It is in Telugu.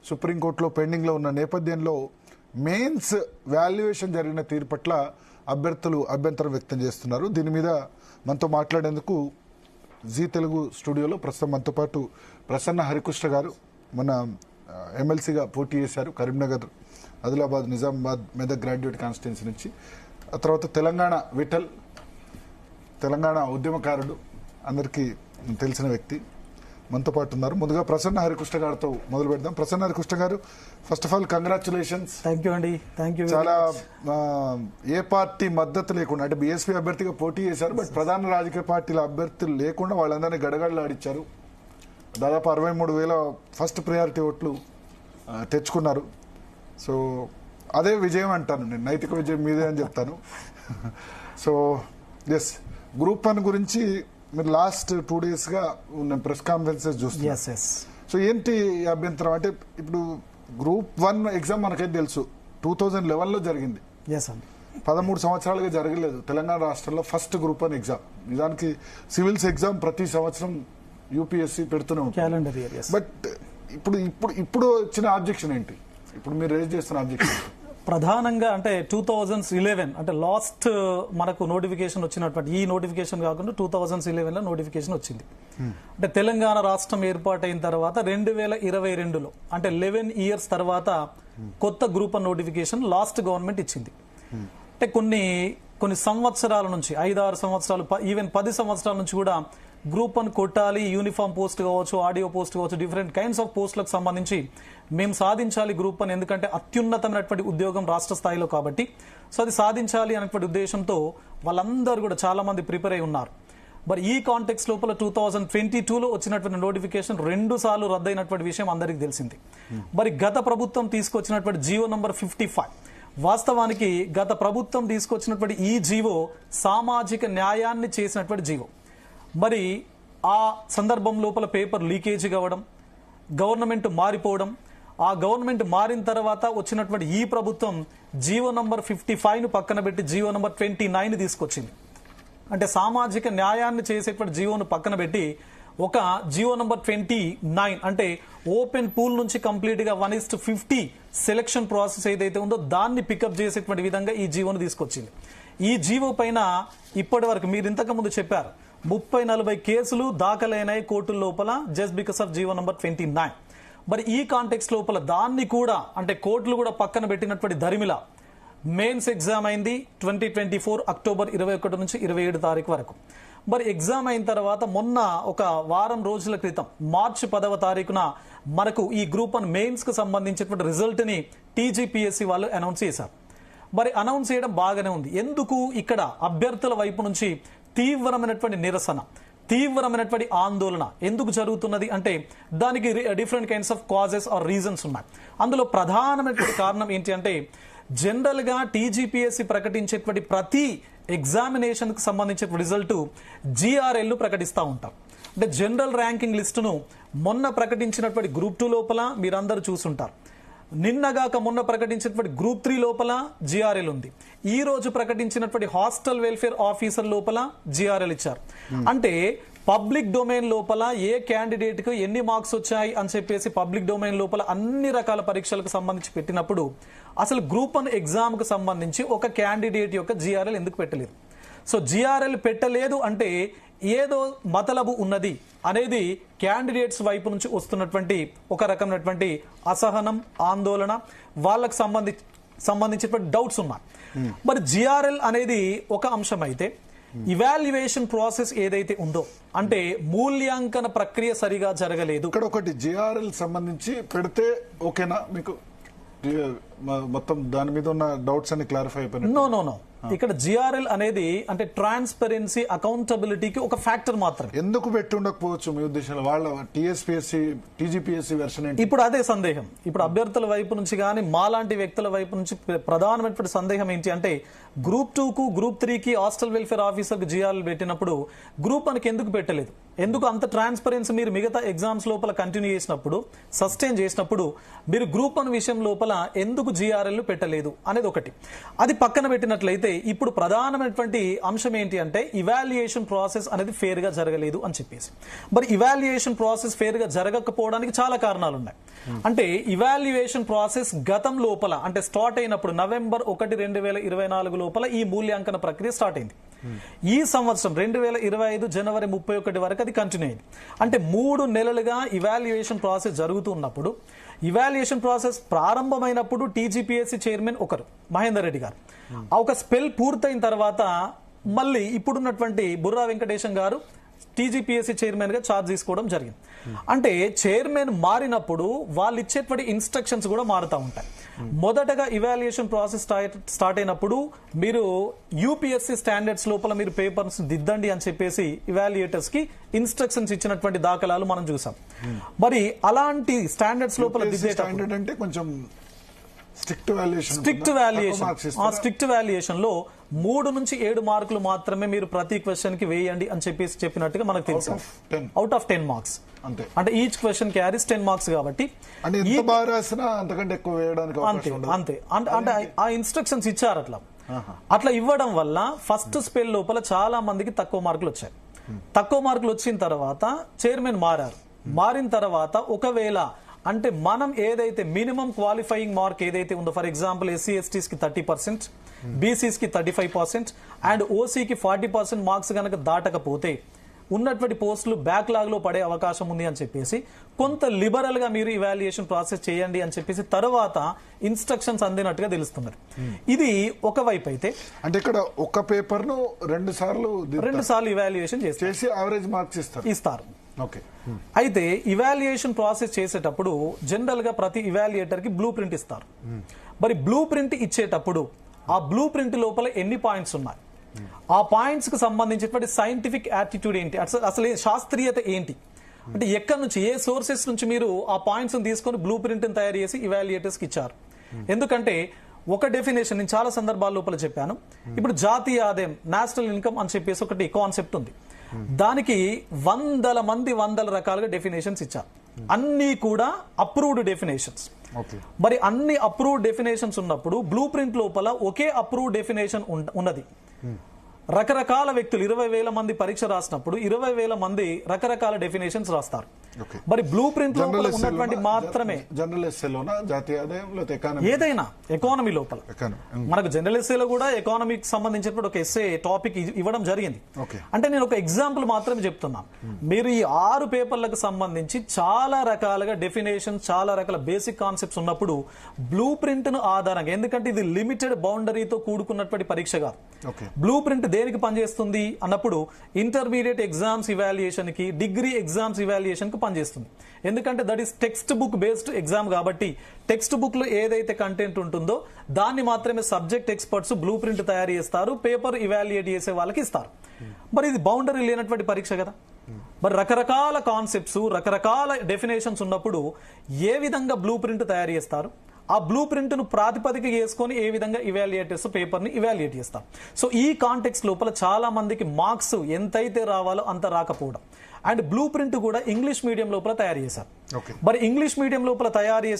సుప్రీంకోర్టులో పెండింగ్లో ఉన్న నేపథ్యంలో మెయిన్స్ వాల్యుయేషన్ జరిగిన తీరు పట్ల అభ్యర్థులు అభ్యంతరం వ్యక్తం చేస్తున్నారు. దీని మీద మనతో మాట్లాడేందుకు జీ తెలుగు స్టూడియోలో ప్రస్తుతం మనతో పాటు ప్రసన్న హరికృష్ణ గారు మన ఎమ్మెల్సీగా పోటీ చేశారు కరీంనగర్, ఆదిలాబాద్, నిజామాబాద్, మెదక్ గ్రాడ్యుయేట్ కాన్స్టిట్యున్సీ నుంచి. ఆ తర్వాత తెలంగాణ విఠల్, తెలంగాణ ఉద్యమకారుడు, అందరికీ తెలిసిన వ్యక్తి మనతో పాటు ఉన్నారు. ముందుగా ప్రసన్న హరికృష్ణ గారితో మొదలు పెడదాం. ప్రసన్న హరికృష్ణ గారు, first of all congratulations. Thank you అండి. Thank you. చాలా ఏ పార్టీ మద్దతు లేకుండా, అంటే బీఎస్పీ అభ్యర్థిగా పోటీ చేశారు, బట్ ప్రధాన రాజకీయ పార్టీల అభ్యర్థులు లేకుండా వాళ్ళందరినీ గడగడలాడిచ్చారు. దాదాపు 63,000 ఫస్ట్ ప్రయారిటీ ఓట్లు తెచ్చుకున్నారు. సో అదే విజయం అంటాను నేను, నైతిక విజయం మీదే అని చెప్తాను. సో ఎస్, గ్రూప్ 1 గురించి మీరు లాస్ట్ 2 daysగా ప్రెస్ కాన్ఫరెన్సెస్ చూస్తున్నారు. సో ఏంటి అభ్యంతరం? అంటే ఇప్పుడు గ్రూప్ 1 ఎగ్జామ్ మనకైతే తెలుసు 2011లో జరిగింది. 13 సంవత్సరాలుగా జరగలేదు తెలంగాణ రాష్ట్రంలో ఫస్ట్ గ్రూప్ 1 ఎగ్జామ్. నిజానికి సివిల్స్ ఎగ్జామ్ ప్రతి సంవత్సరం యూపీఎస్సీ పెడుతూనే ఉంటుంది. బట్ ఇప్పుడు వచ్చిన ఆబ్జెక్షన్ ఏంటి? ఇప్పుడు మీరు రేజ్ చేస్తున్న ఆబ్జెక్షన్ ప్రధానంగా అంటే 2011 అంటే లాస్ట్ మనకు నోటిఫికేషన్ వచ్చినటువంటి, ఈ నోటిఫికేషన్ కాకుండా 2011లో నోటిఫికేషన్ వచ్చింది. అంటే తెలంగాణ రాష్ట్రం ఏర్పాటైన తర్వాత 2022లో అంటే 11 years తర్వాత కొత్త గ్రూప్ 1 నోటిఫికేషన్ లాస్ట్ గవర్నమెంట్ ఇచ్చింది. అంటే కొన్ని సంవత్సరాల నుంచి 5-6 సంవత్సరాలు, ఈవెన్ 10 సంవత్సరాల నుంచి కూడా గ్రూప్ 1 కొట్టాలి, యూనిఫామ్ పోస్ట్ కావచ్చు, ఆడియో పోస్ట్ కావచ్చు, డిఫరెంట్ కైండ్స్ ఆఫ్ పోస్టులకు సంబంధించి మేము సాధించాలి గ్రూప్ 1, ఎందుకంటే అత్యున్నతమైనటువంటి ఉద్యోగం రాష్ట్ర స్థాయిలో కాబట్టి. సో అది సాధించాలి అనేటువంటి ఉద్దేశంతో వాళ్ళందరూ కూడా చాలా మంది ప్రిపేర్ అయి ఉన్నారు. మరి ఈ కాంటెక్స్ లోపల 2022లో వచ్చినటువంటి నోటిఫికేషన్ 2 సార్లు రద్దయినటువంటి విషయం అందరికీ తెలిసింది. మరి గత ప్రభుత్వం తీసుకొచ్చినటువంటి జీవో నంబర్ 55, వాస్తవానికి గత ప్రభుత్వం తీసుకొచ్చినటువంటి ఈ జీవో సామాజిక న్యాయాన్ని చేసినటువంటి జీవో. మరి ఆ సందర్భం లోపల పేపర్ లీకేజీ కావడం, గవర్నమెంట్ మారిపోవడం, ఆ గవర్నమెంట్ మారిన తర్వాత వచ్చినటువంటి ఈ ప్రభుత్వం జీవో నంబర్ 55ను పక్కన పెట్టి జీవో నంబర్ 29 తీసుకొచ్చింది. అంటే సామాజిక న్యాయాన్ని చేసేటువంటి జీవోను పక్కన పెట్టి ఒక జీవో నంబర్ 29 అంటే ఓపెన్ పూల్ నుంచి కంప్లీట్ గా 1:50 సెలక్షన్ ప్రాసెస్ ఏదైతే ఉందో దాన్ని పికప్ చేసేటువంటి విధంగా ఈ జీవోను తీసుకొచ్చింది. ఈ జీవో పైన ఇప్పటి వరకు మీరు ఇంతకు ముందు చెప్పారు 30-40 కేసులు దాఖలైనాయి కోర్టుల లోపల just because of GO number 29. మరి ఈ కాంటెక్స్ట్ లోపల దాన్ని కూడా అంటే కోర్టులు కూడా పక్కన పెట్టినటువంటి ధరిమిల మెయిన్స్ ఎగ్జామ్ అయింది 2024 అక్టోబర్ 21 నుంచి 27 తారీఖు వరకు. మరి ఎగ్జామ్ అయిన తర్వాత మొన్న ఒక వారం రోజుల క్రితం మార్చి 10వ తారీఖున మనకు ఈ గ్రూప్ 1 మెయిన్స్ కు సంబంధించినటువంటి రిజల్ట్ ని టీజీపీఎస్సీ వాళ్ళు అనౌన్స్ చేశారు. మరి అనౌన్స్ చేయడం బాగానే ఉంది. ఎందుకు ఇక్కడ అభ్యర్థుల వైపు నుంచి తీవ్రమైనటువంటి నిరసన, తీవ్రమైనటువంటి ఆందోళన ఎందుకు జరుగుతున్నది అంటే దానికి different kinds of causes or reasons ఉన్నాయి. అందులో ప్రధానమైనటువంటి కారణం ఏంటి అంటే జనరల్ గా టీజీపీఎస్సీ ప్రకటించేటువంటి ప్రతి ఎగ్జామినేషన్ కు సంబంధించిన రిజల్ట్ జిఆర్ఎల్ ప్రకటిస్తూ ఉంటాం. అంటే జనరల్ ర్యాంకింగ్ లిస్టును మొన్న ప్రకటించినటువంటి గ్రూప్ 2 లోపల మీరందరూ చూసుంటారు. నిన్నగాక మొన్న ప్రకటించినటువంటి గ్రూప్ 3 లోపల జిఆర్ఎల్ ఉంది. ఈ రోజు ప్రకటించినటువంటి హాస్టల్ వెల్ఫేర్ ఆఫీసర్ లోపల జిఆర్ఎల్ ఇచ్చారు. అంటే పబ్లిక్ డొమైన్ లోపల ఏ క్యాండిడేట్ కు ఎన్ని మార్క్స్ వచ్చాయి అని చెప్పేసి పబ్లిక్ డొమైన్ లోపల అన్ని రకాల పరీక్షలకు సంబంధించి పెట్టినప్పుడు అసలు గ్రూప్ 1 ఎగ్జామ్ కు సంబంధించి ఒక క్యాండిడేట్ యొక్క జిఆర్ఎల్ ఎందుకు పెట్టలేదు? సో జిఆర్ఎల్ పెట్టలేదు అంటే ఏదో మతలబు ఉన్నది అనేది క్యాండిడేట్స్ వైపు నుంచి వస్తున్నటువంటి ఒక రకమైనటువంటి అసహనం, ఆందోళన, వాళ్ళకు సంబంధించినటువంటి డౌట్స్ ఉన్నాయి. మరి జిఆర్ఎల్ అనేది ఒక అంశం అయితే ఇవాల్యుయేషన్ ప్రాసెస్ ఏదైతే ఉందో అంటే మూల్యాంకన ప్రక్రియ సరిగా జరగలేదు. ఇక్కడ ఒకటి జిఆర్ఎల్ సంబంధించి పెడితే ఓకేనా మీకు? మొత్తం దాని మీద ఉన్న డౌట్స్ అన్ని క్లారిఫై అయిపోయినాయి? నో. ఇక్కడ జిఆర్ఎల్ అనేది అంటే ట్రాన్స్పరెన్సీ, అకౌంటబిలిటీకి ఒక ఫ్యాక్టర్ మాత్రమే. ఎందుకు పెట్టి ఉండకపోవచ్చు మీ ఉద్దేశంలో? వాళ్ళ టీజీపీఎస్సీ వెర్షన్ ఏంటి? ఇప్పుడు అదే సందేహం. ఇప్పుడు అభ్యర్థుల వైపు నుంచి కానీ మాలాంటి వ్యక్తుల వైపు నుంచి ప్రధానమైనటువంటి సందేహం ఏంటి అంటే గ్రూప్ 2కు గ్రూప్ 3కి హాస్టల్ వెల్ఫేర్ ఆఫీసర్ కు జిఆర్ఎల్ పెట్టినప్పుడు గ్రూప్ 1కి ఎందుకు పెట్టలేదు? ఎందుకు అంత ట్రాన్స్పరెన్సీ మీరు మిగతా ఎగ్జామ్స్ లోపల కంటిన్యూ చేసినప్పుడు, సస్టైన్ చేసినప్పుడు మీరు గ్రూప్ 1 విషయం లోపల ఎందుకు జిఆర్ఎల్ పెట్టలేదు అనేది ఒకటి. అది పక్కన పెట్టినట్లయితే ఇప్పుడు ప్రధానమైనటువంటి అంశం ఏంటి అంటే ఇవాల్యుయేషన్ ప్రాసెస్ అనేది ఫేర్ గా జరగలేదు అని చెప్పేసి. మరి ఇవాల్యుయేషన్ ప్రాసెస్ ఫేర్ గా జరగకపోవడానికి చాలా కారణాలు ఉన్నాయి. అంటే ఇవాల్యుయేషన్ ప్రాసెస్ గతం లోపల అంటే స్టార్ట్ అయినప్పుడు November 1, 2024 లోపల ఈ మూల్యాంకన ప్రక్రియ స్టార్ట్ అయింది. ఈ సంవత్సరం 2025 January 31 వరకు అది కంటిన్యూ అయింది. అంటే 3 నెలలుగా ఇవాల్యుయేషన్ ప్రాసెస్ జరుగుతున్నప్పుడు, ఇవాల్యుయేషన్ ప్రాసెస్ ప్రారంభమైనప్పుడు టీజీపీఎస్సీ చైర్మన్ ఒకరు మహేందర్ రెడ్డి గారు, ఒక స్పెల్ పూర్తయిన తర్వాత మళ్ళీ ఇప్పుడున్నటువంటి బుర్రా వెంకటేశం గారు టీజీపీఎస్సీ చైర్మన్ గా ఛార్జ్ తీసుకోవడం జరిగింది. అంటే చైర్మన్ మారినప్పుడు వాళ్ళు ఇచ్చేటువంటి ఇన్స్ట్రక్షన్స్ కూడా మారుతూ ఉంటాయి. మొదటగా ఇవాల్యుయేషన్ ప్రాసెస్ స్టార్ట్ అయినప్పుడు మీరు యూపీఎస్సీ స్టాండర్డ్స్ లోపల మీరు పేపర్స్ దిద్దండి అని చెప్పేసి ఇవాల్యుయేటర్స్ కి ఇన్స్ట్రక్షన్స్ ఇచ్చినటువంటి దాఖలాలు మనం చూసాం. మరి అలాంటి స్టాండర్డ్స్ లోపల స్టాండర్డ్ అంటే కొంచెం స్ట్రిక్ట్ వాల్యుయేషన్ లో 3 నుంచి 7 మార్కులు మాత్రమే మీరు ప్రతి క్వశ్చన్ కి వేయండి అని చెప్పేసి చెప్పినట్టుగా మనకు తెలుసు. అవుట్ ఆఫ్ 10 మార్క్స్ అంటే ఈచ్ క్వశ్చన్ క్యారీస్ 10 మార్క్స్ కాబట్టి అంతే అంటే ఆ ఇన్స్ట్రక్షన్స్ ఇచ్చారు. అట్లా ఇవ్వడం వల్ల ఫస్ట్ స్పెల్ లోపల చాలా మందికి తక్కువ మార్కులు వచ్చాయి. తక్కువ మార్కులు వచ్చిన తర్వాత చైర్మన్ మారారు. మారిన తర్వాత ఒకవేళ అంటే మనం ఏదైతే మినిమం క్వాలిఫైయింగ్ మార్క్ ఏదైతే ఉందో, ఫర్ ఎగ్జాంపుల్ ఎస్సీ ఎస్టీస్ కి 30%, బీసీస్ కి 35% అండ్ ఓసీకి 40% మార్క్స్ కనుక దాటకపోతే ఉన్నటువంటి పోస్టులు బ్యాక్లాగ్ లో పడే అవకాశం ఉంది అని చెప్పేసి కొంత లిబరల్ గా మీరు ఇవాల్యుయేషన్ ప్రాసెస్ చేయండి అని చెప్పేసి తర్వాత ఇన్స్ట్రక్షన్స్ అందినట్టుగా తెలుస్తున్నారు. ఇది ఒకవైపు అయితే అంటే ఇక్కడ ఒక పేపర్ ను 2 సార్లు ఇవాల్యుయేషన్ చేసి యావరేజ్ మార్క్స్ ఇస్తారు. అయితే ఇవాల్యుయేషన్ ప్రాసెస్ చేసేటప్పుడు జనరల్ గా ప్రతి ఇవాల్యుయేటర్ కి బ్లూ ప్రింట్ ఇస్తారు. మరి బ్లూ ప్రింట్ ఇచ్చేటప్పుడు ఆ బ్లూ ప్రింట్ లోపల ఎన్ని పాయింట్స్ ఉన్నాయి, ఆ పాయింట్స్ కు సంబంధించినటువంటి సైంటిఫిక్ యాటిట్యూడ్ ఏంటి, అసలు శాస్త్రీయత ఏంటి, అంటే ఎక్కడి నుంచి ఏ సోర్సెస్ నుంచి మీరు ఆ పాయింట్స్ తీసుకొని బ్లూ ప్రింట్ తయారు చేసి ఇవాల్యుయేటర్స్ కి ఇచ్చారు. ఎందుకంటే ఒక డెఫినేషన్ నేను చాలా సందర్భాల లోపల చెప్పాను. ఇప్పుడు జాతీయ ఆదాయం, నేషనల్ ఇన్కమ్ అని చెప్పేసి ఒకటి కాన్సెప్ట్ ఉంది. దానికి వందల రకాలుగా డెఫినేషన్స్ ఇచ్చారు. అన్ని కూడా అప్రూవ్డ్ డెఫినేషన్స్. మరి అన్ని అప్రూవ్డ్ డెఫినేషన్స్ ఉన్నప్పుడు బ్లూ ప్రింట్ లోపల ఒకే అప్రూవ్డ్ డెఫినేషన్ ఉన్నది. రకరకాల వ్యక్తులు 20,000 మంది పరీక్ష రాసినప్పుడు 20,000 మంది రకరకాల డెఫినేషన్స్ రాస్తారు. మరి బ్లూ ప్రింట్ లోపల ఉన్నటువంటి మాత్రమే ఏదైనా ఎకానమీ లోపల మనకు జనరల్ ఎస్ఏలో కూడా ఎకానమీకి సంబంధించినప్పుడు ఒక ఎస్ఏ టాపిక్ ఇవ్వడం జరిగింది. అంటే నేను ఒక ఎగ్జాంపుల్ మాత్రమే చెప్తున్నాను. మీరు ఈ 6 పేపర్లకు సంబంధించి చాలా రకాలుగా డెఫినేషన్, చాలా రకాల బేసిక్ కాన్సెప్ట్స్ ఉన్నప్పుడు బ్లూ ప్రింట్ ను ఆధారంగా, ఎందుకంటే ఇది లిమిటెడ్ బౌండరీతో కూడుకున్నటువంటి పరీక్ష కాదు. బ్లూ ప్రింట్ దేనికి పనిచేస్తుంది అన్నప్పుడు ఇంటర్మీడియట్ ఎగ్జామ్స్ ఇవాల్యుయేషన్ కి, డిగ్రీ ఎగ్జామ్స్ ఇవాల్యుయేషన్ కి పనిచేస్తుంది. ఎందుకంటే that is text book based exam కాబట్టి టెక్స్ట్ బుక్ లో ఏదైతే కంటెంట్ ఉంటుందో దాన్ని మాత్రమే సబ్జెక్ట్ ఎక్స్పర్ట్స్ బ్లూ ప్రింట్ తయారు చేస్తారు, పేపర్ ఇవాల్యుయేట్ చేసే వాళ్ళకి ఇస్తారు. మరి ఇది బౌండరీ లేనటువంటి పరీక్ష కదా. మరి రకరకాల కాన్సెప్ట్స్, రకరకాల డెఫినేషన్స్ ఉన్నప్పుడు ఏ విధంగా బ్లూ ప్రింట్ తయారు చేస్తారు, ఆ బ్లూ ప్రింట్ ను ప్రాతిపదిక చేసుకొని ఏ విధంగా ఇవాల్యుయేటర్స్ పేపర్ ని ఇవాల్యుయేట్ చేస్తాం. సో ఈ కాంటెక్స్ట్ లోపల చాలా మందికి మార్క్స్ ఎంతైతే రావాలో అంత రాకపోవడం. అండ్ బ్లూ ప్రింట్ కూడా ఇంగ్లీష్ మీడియం లోపల తయారు చేశారు. మరి ఇంగ్లీష్ మీడియం లోపల తయారు చేసి